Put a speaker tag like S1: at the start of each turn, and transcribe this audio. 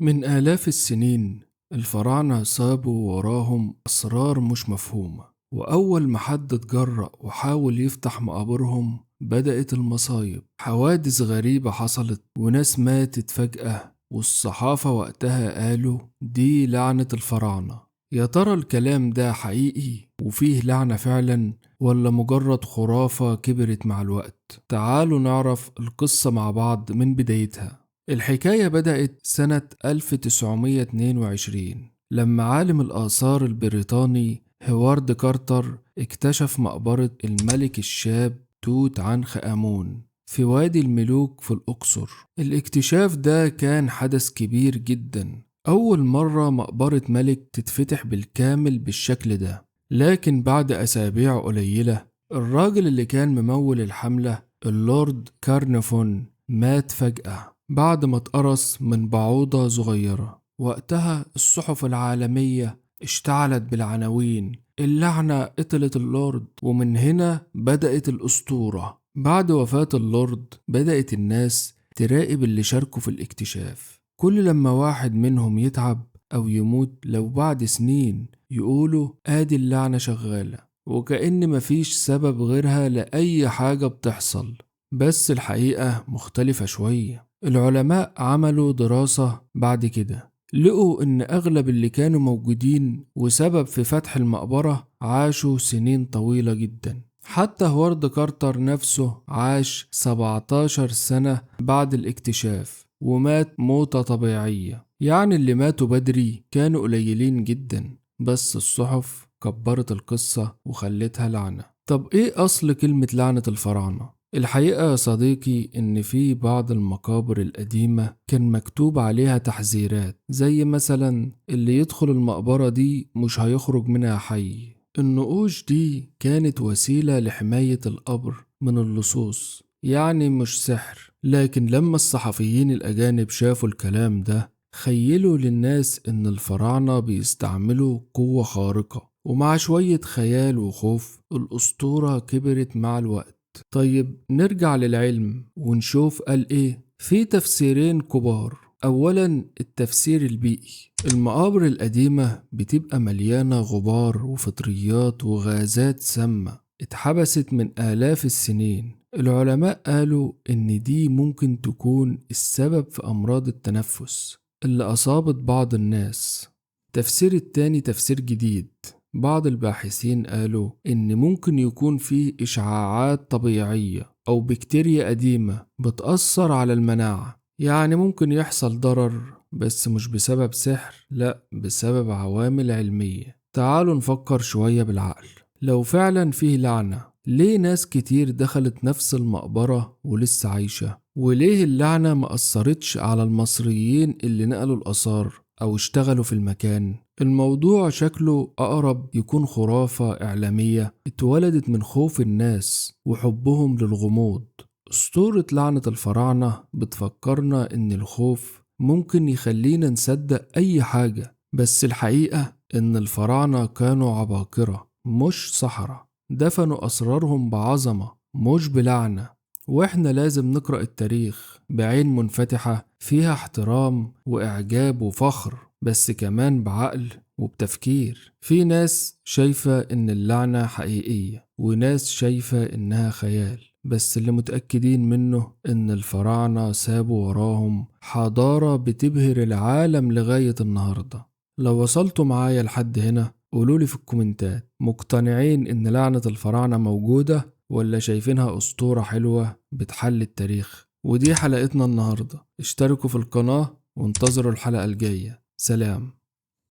S1: من آلاف السنين الفراعنة سابوا وراهم أسرار مش مفهومة، وأول ما حد اتجرأ وحاول يفتح مقابرهم بدأت المصايب. حوادث غريبة حصلت وناس ماتت فجأة، والصحافة وقتها قالوا دي لعنة الفراعنة. يا ترى الكلام ده حقيقي وفيه لعنة فعلا، ولا مجرد خرافة كبرت مع الوقت؟ تعالوا نعرف القصة مع بعض من بدايتها. الحكاية بدأت سنة 1922 لما عالم الآثار البريطاني هوارد كارتر اكتشف مقبرة الملك الشاب توت عنخ آمون في وادي الملوك في الأقصر. الاكتشاف ده كان حدث كبير جدا، أول مرة مقبرة ملك تتفتح بالكامل بالشكل ده. لكن بعد أسابيع قليلة الراجل اللي كان ممول الحملة اللورد كارنفون مات فجأة بعد ما اتقرص من بعوضة صغيرة. وقتها الصحف العالمية اشتعلت بالعناوين اللعنة قتلت اللورد، ومن هنا بدأت الأسطورة. بعد وفاة اللورد بدأت الناس تراقب اللي شاركوا في الاكتشاف، كل لما واحد منهم يتعب أو يموت لو بعد سنين يقولوا آدي اللعنة شغالة، وكأن مفيش سبب غيرها لأي حاجة بتحصل. بس الحقيقة مختلفة شوية. العلماء عملوا دراسة بعد كده، لقوا إن أغلب اللي كانوا موجودين وسبب في فتح المقبرة عاشوا سنين طويلة جدا. حتى هوارد كارتر نفسه عاش 17 سنة بعد الاكتشاف ومات موتة طبيعية. يعني اللي ماتوا بدري كانوا قليلين جدا، بس الصحف كبرت القصة وخلتها لعنة. طب إيه أصل كلمة لعنة الفراعنة؟ الحقيقة يا صديقي إن في بعض المقابر القديمة كان مكتوب عليها تحذيرات، زي مثلا اللي يدخل المقبرة دي مش هيخرج منها حي. النقوش دي كانت وسيلة لحماية القبر من اللصوص، يعني مش سحر. لكن لما الصحفيين الأجانب شافوا الكلام ده خيلوا للناس إن الفراعنة بيستعملوا قوة خارقة، ومع شوية خيال وخوف الأسطورة كبرت مع الوقت. طيب نرجع للعلم ونشوف قال ايه. في تفسيرين كبار. اولا التفسير البيئي، المقابر القديمة بتبقى مليانة غبار وفطريات وغازات سامة اتحبست من آلاف السنين. العلماء قالوا ان دي ممكن تكون السبب في امراض التنفس اللي اصابت بعض الناس. التفسير التاني تفسير جديد، بعض الباحثين قالوا إن ممكن يكون فيه إشعاعات طبيعية أو بكتيريا قديمة بتأثر على المناعة. يعني ممكن يحصل ضرر بس مش بسبب سحر، لأ، بسبب عوامل علمية. تعالوا نفكر شوية بالعقل. لو فعلا فيه لعنة، ليه ناس كتير دخلت نفس المقبرة ولسه عايشة؟ وليه اللعنة ما أثرتش على المصريين اللي نقلوا الآثار أو اشتغلوا في المكان؟ الموضوع شكله أقرب يكون خرافة إعلامية اتولدت من خوف الناس وحبهم للغموض. أسطورة لعنة الفراعنة بتفكرنا إن الخوف ممكن يخلينا نصدق أي حاجة، بس الحقيقة إن الفراعنة كانوا عباقرة مش سحرة، دفنوا أسرارهم بعظمة مش بلعنة. وإحنا لازم نقرأ التاريخ بعين منفتحة فيها احترام وإعجاب وفخر، بس كمان بعقل وبتفكير. في ناس شايفة إن اللعنة حقيقية وناس شايفة إنها خيال، بس اللي متأكدين منه إن الفراعنة سابوا وراهم حضارة بتبهر العالم لغاية النهاردة. لو وصلتوا معايا لحد هنا قولولي في الكومنتات، مقتنعين إن لعنة الفراعنة موجودة ولا شايفينها أسطورة حلوة بتحل التاريخ؟ ودي حلقتنا النهاردة. اشتركوا في القناة وانتظروا الحلقة الجاية. سلام.